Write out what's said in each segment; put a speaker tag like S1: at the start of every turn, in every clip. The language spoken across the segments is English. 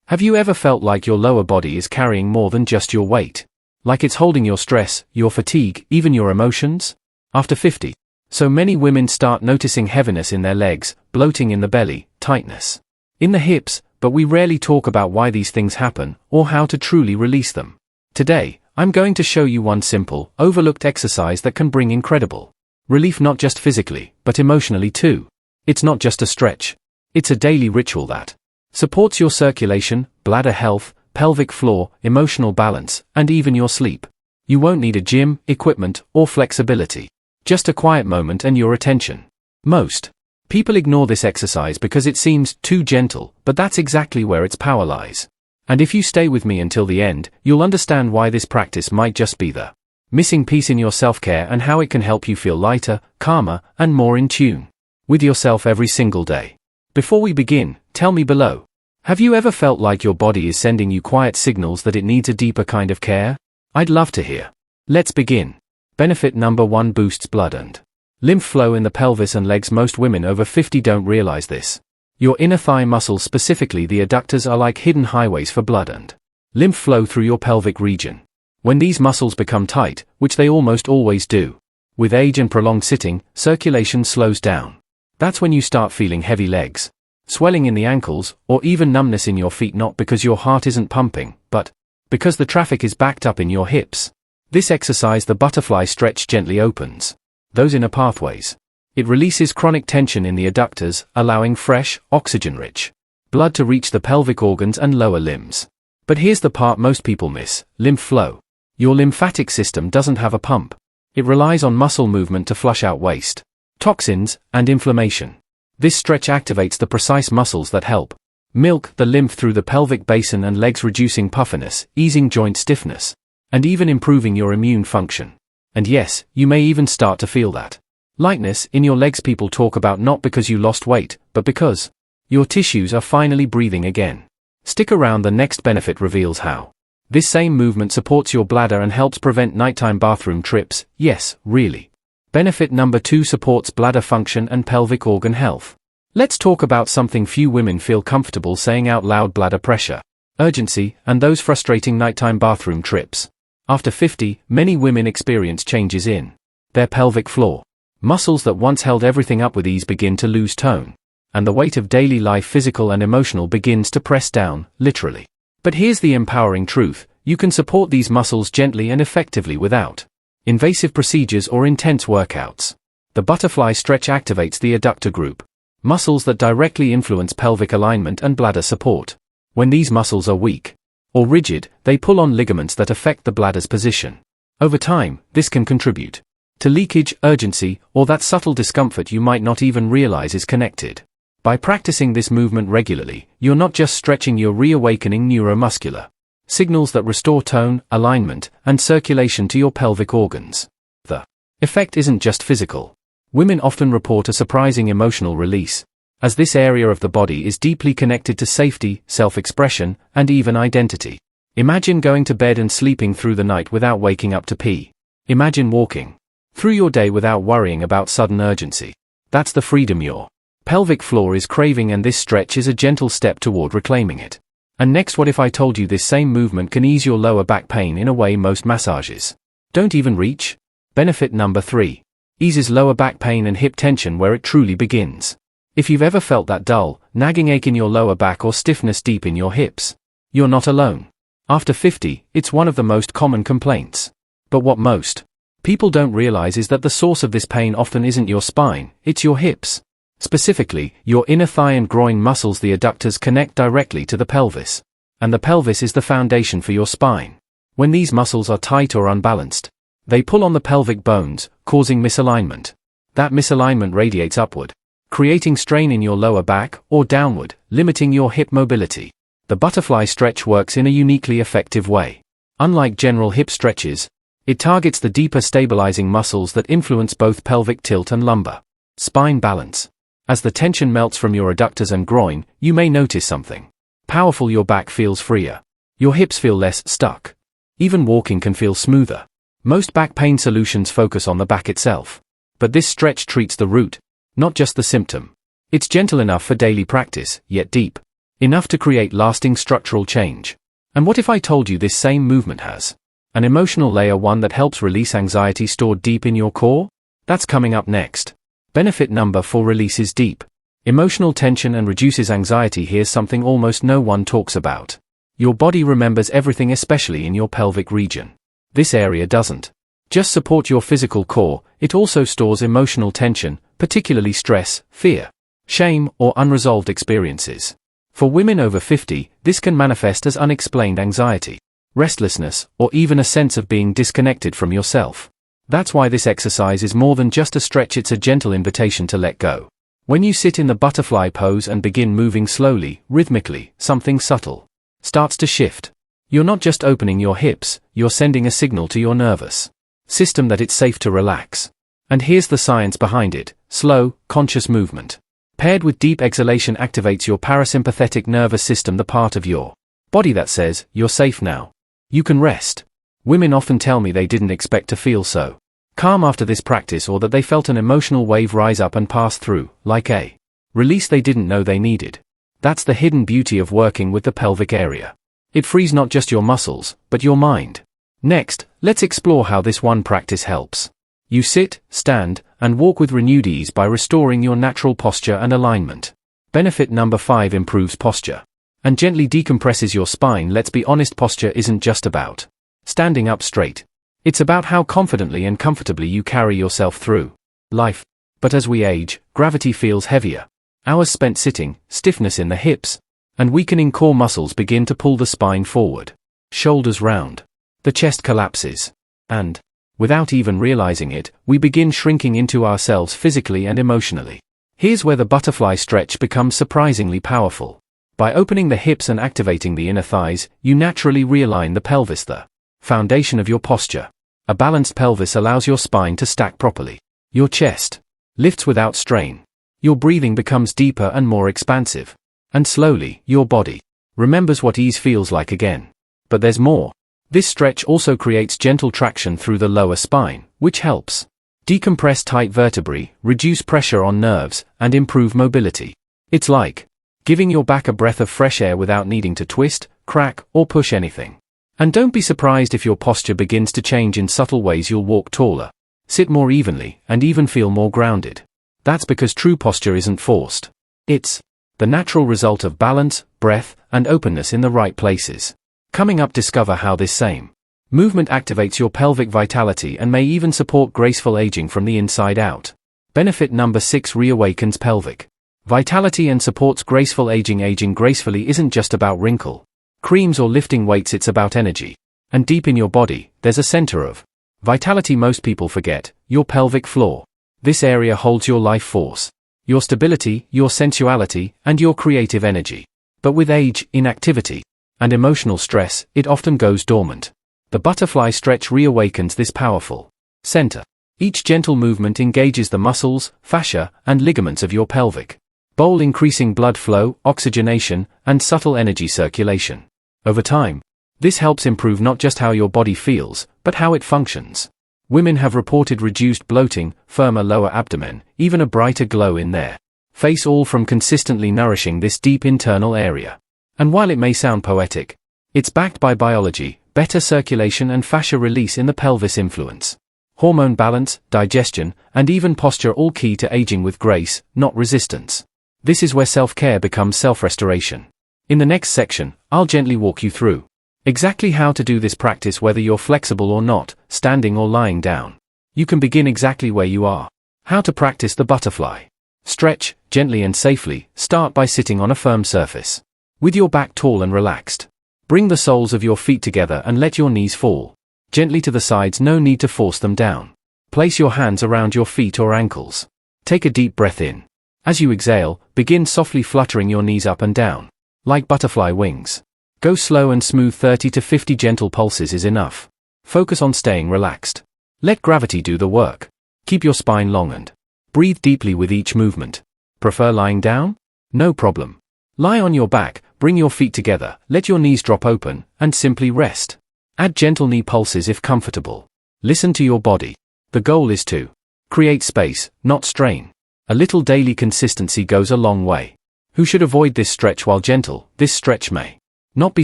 S1: Have you ever felt like your lower body is carrying more than just your weight? Like it's holding your stress, your fatigue, even your emotions? After 50, so many women start noticing heaviness in their legs, bloating in the belly, tightness in the hips, but we rarely talk about why these things happen, or how to truly release them. Today, I'm going to show you one simple, overlooked exercise that can bring incredible relief not just physically, but emotionally too. It's not just a stretch. It's a daily ritual that supports your circulation, bladder health, pelvic floor, emotional balance, and even your sleep. You won't need a gym, equipment, or flexibility. Just a quiet moment and your attention. Most people ignore this exercise because it seems too gentle, but that's exactly where its power lies. And if you stay with me until the end, you'll understand why this practice might just be the missing piece in your self-care and how it can help you feel lighter, calmer, and more in tune with yourself every single day. Before we begin, tell me below. Have you ever felt like your body is sending you quiet signals that it needs a deeper kind of care? I'd love to hear. Let's begin. Benefit number 1: boosts blood and lymph flow in the pelvis and legs. Most women over 50 don't realize this. Your inner thigh muscles, specifically the adductors, are like hidden highways for blood and lymph flow through your pelvic region. When these muscles become tight, which they almost always do, with age and prolonged sitting, circulation slows down. That's when you start feeling heavy legs, swelling in the ankles, or even numbness in your feet, not because your heart isn't pumping, but because the traffic is backed up in your hips. This exercise, the butterfly stretch, gently opens those inner pathways. It releases chronic tension in the adductors, allowing fresh, oxygen-rich blood to reach the pelvic organs and lower limbs. But here's the part most people miss: lymph flow. Your lymphatic system doesn't have a pump. It relies on muscle movement to flush out waste, toxins, and inflammation. This stretch activates the precise muscles that help milk the lymph through the pelvic basin and legs, reducing puffiness, easing joint stiffness, and even improving your immune function. And yes, you may even start to feel that lightness in your legs people talk about, not because you lost weight, but because your tissues are finally breathing again. Stick around, the next benefit reveals how this same movement supports your bladder and helps prevent nighttime bathroom trips. Yes, really. Benefit number 2: supports bladder function and pelvic organ health. Let's talk about something few women feel comfortable saying out loud: bladder pressure, urgency, and those frustrating nighttime bathroom trips. After 50, many women experience changes in their pelvic floor. Muscles that once held everything up with ease begin to lose tone, and the weight of daily life, physical and emotional, begins to press down, literally. But here's the empowering truth: you can support these muscles gently and effectively without invasive procedures or intense workouts. The butterfly stretch activates the adductor group, muscles that directly influence pelvic alignment and bladder support. When these muscles are weak or rigid, they pull on ligaments that affect the bladder's position. Over time, this can contribute to leakage, urgency, or that subtle discomfort you might not even realize is connected. By practicing this movement regularly, you're not just stretching, you're reawakening neuromuscular signals that restore tone, alignment, and circulation to your pelvic organs. The effect isn't just physical. Women often report a surprising emotional release, as this area of the body is deeply connected to safety, self-expression, and even identity. Imagine going to bed and sleeping through the night without waking up to pee. Imagine walking through your day without worrying about sudden urgency. That's the freedom your pelvic floor is craving, and this stretch is a gentle step toward reclaiming it. And next, what if I told you this same movement can ease your lower back pain in a way most massages don't even reach? Benefit number 3: eases lower back pain and hip tension where it truly begins. If you've ever felt that dull, nagging ache in your lower back or stiffness deep in your hips, you're not alone. After 50, it's one of the most common complaints. But what most people don't realize is that the source of this pain often isn't your spine, it's your hips. Specifically, your inner thigh and groin muscles. The adductors connect directly to the pelvis, and the pelvis is the foundation for your spine. When these muscles are tight or unbalanced, they pull on the pelvic bones, causing misalignment. That misalignment radiates upward, creating strain in your lower back, or downward, limiting your hip mobility. The butterfly stretch works in a uniquely effective way. Unlike general hip stretches, it targets the deeper stabilizing muscles that influence both pelvic tilt and lumbar spine balance. As the tension melts from your adductors and groin, you may notice something powerful: your back feels freer. Your hips feel less stuck. Even walking can feel smoother. Most back pain solutions focus on the back itself, but this stretch treats the root, not just the symptom. It's gentle enough for daily practice, yet deep Enough to create lasting structural change. And what if I told you this same movement has an emotional layer, one that helps release anxiety stored deep in your core? That's coming up next. Benefit number 4: releases deep emotional tension and reduces anxiety. Here's something almost no one talks about. Your body remembers everything, especially in your pelvic region. This area doesn't just support your physical core, it also stores emotional tension, particularly stress, fear, shame, or unresolved experiences. For women over 50, this can manifest as unexplained anxiety, restlessness, or even a sense of being disconnected from yourself. That's why this exercise is more than just a stretch, it's a gentle invitation to let go. When you sit in the butterfly pose and begin moving slowly, rhythmically, something subtle starts to shift. You're not just opening your hips, you're sending a signal to your nervous system that it's safe to relax. And here's the science behind it: slow, conscious movement paired with deep exhalation activates your parasympathetic nervous system, the part of your body that says, you're safe now. You can rest. Women often tell me they didn't expect to feel so calm after this practice, or that they felt an emotional wave rise up and pass through, like a release they didn't know they needed. That's the hidden beauty of working with the pelvic area. It frees not just your muscles, but your mind. Next, let's explore how this one practice helps you sit, stand, and walk with renewed ease by restoring your natural posture and alignment. Benefit number 5: improves posture and gently decompresses your spine. Let's be honest, posture isn't just about standing up straight. It's about how confidently and comfortably you carry yourself through life. But as we age, gravity feels heavier. Hours spent sitting, stiffness in the hips, and weakening core muscles begin to pull the spine forward. Shoulders round. The chest collapses. And, without even realizing it, we begin shrinking into ourselves physically and emotionally. Here's where the butterfly stretch becomes surprisingly powerful. By opening the hips and activating the inner thighs, you naturally realign the pelvis, the foundation of your posture. A balanced pelvis allows your spine to stack properly. Your chest lifts without strain. Your breathing becomes deeper and more expansive. And slowly, your body remembers what ease feels like again. But there's more. This stretch also creates gentle traction through the lower spine, which helps decompress tight vertebrae, reduce pressure on nerves, and improve mobility. It's like giving your back a breath of fresh air without needing to twist, crack, or push anything. And don't be surprised if your posture begins to change in subtle ways. You'll walk taller, sit more evenly, and even feel more grounded. That's because true posture isn't forced. It's the natural result of balance, breath, and openness in the right places. Coming up, discover how this same movement activates your pelvic vitality and may even support graceful aging from the inside out. Benefit number 6: reawakens pelvic vitality and supports graceful aging. Aging gracefully isn't just about wrinkle creams or lifting weights, it's about energy. And deep in your body, there's a center of vitality most people forget: your pelvic floor. This area holds your life force, your stability, your sensuality, and your creative energy. But with age, inactivity, and emotional stress, it often goes dormant. The butterfly stretch reawakens this powerful center. Each gentle movement engages the muscles, fascia, and ligaments of your pelvic bowl, increasing blood flow, oxygenation, and subtle energy circulation. Over time, this helps improve not just how your body feels, but how it functions. Women have reported reduced bloating, firmer lower abdomen, even a brighter glow in their face, all from consistently nourishing this deep internal area. And while it may sound poetic, it's backed by biology. Better circulation and fascia release in the pelvis influence hormone balance, digestion, and even posture, all key to aging with grace, not resistance. This is where self-care becomes self-restoration. In the next section, I'll gently walk you through exactly how to do this practice, whether you're flexible or not, standing or lying down. You can begin exactly where you are. How to practice the butterfly stretch, gently and safely. Start by sitting on a firm surface, with your back tall and relaxed. Bring the soles of your feet together and let your knees fall gently to the sides, no need to force them down. Place your hands around your feet or ankles. Take a deep breath in. As you exhale, begin softly fluttering your knees up and down, like butterfly wings. Go slow and smooth, 30 to 50 gentle pulses is enough. Focus on staying relaxed. Let gravity do the work. Keep your spine long and breathe deeply with each movement. Prefer lying down? No problem. Lie on your back, bring your feet together, let your knees drop open, and simply rest. Add gentle knee pulses if comfortable. Listen to your body. The goal is to create space, not strain. A little daily consistency goes a long way. Who should avoid this stretch? While gentle, this stretch may not be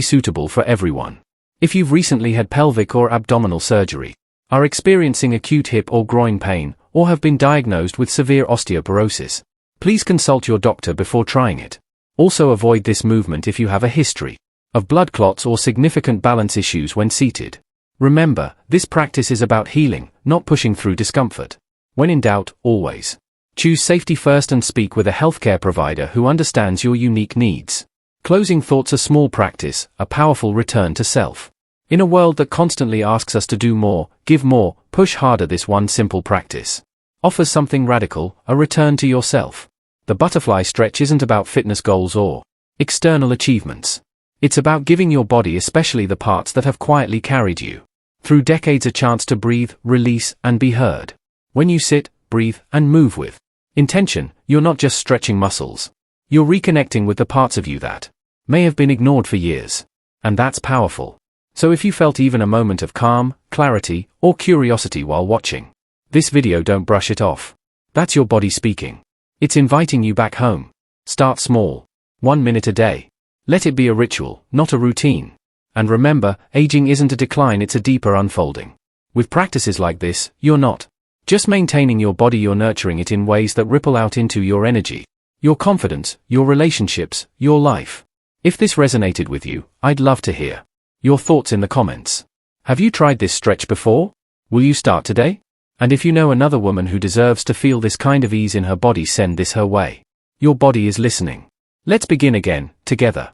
S1: suitable for everyone. If you've recently had pelvic or abdominal surgery, are experiencing acute hip or groin pain, or have been diagnosed with severe osteoporosis, please consult your doctor before trying it. Also avoid this movement if you have a history of blood clots or significant balance issues when seated. Remember, this practice is about healing, not pushing through discomfort. When in doubt, always choose safety first and speak with a healthcare provider who understands your unique needs. Closing thoughts: a small practice, a powerful return to self. In a world that constantly asks us to do more, give more, push harder, this one simple practice offers something radical, a return to yourself. The butterfly stretch isn't about fitness goals or external achievements. It's about giving your body, especially the parts that have quietly carried you through decades, a chance to breathe, release, and be heard. When you sit, breathe, and move with intention, you're not just stretching muscles. You're reconnecting with the parts of you that may have been ignored for years. And that's powerful. So if you felt even a moment of calm, clarity, or curiosity while watching this video, don't brush it off. That's your body speaking. It's inviting you back home. Start small. 1 minute a day. Let it be a ritual, not a routine. And remember, aging isn't a decline, it's a deeper unfolding. With practices like this, you're not just maintaining your body, you're nurturing it in ways that ripple out into your energy, your confidence, your relationships, your life. If this resonated with you, I'd love to hear your thoughts in the comments. Have you tried this stretch before? Will you start today? And if you know another woman who deserves to feel this kind of ease in her body, send this her way. Your body is listening. Let's begin again, together.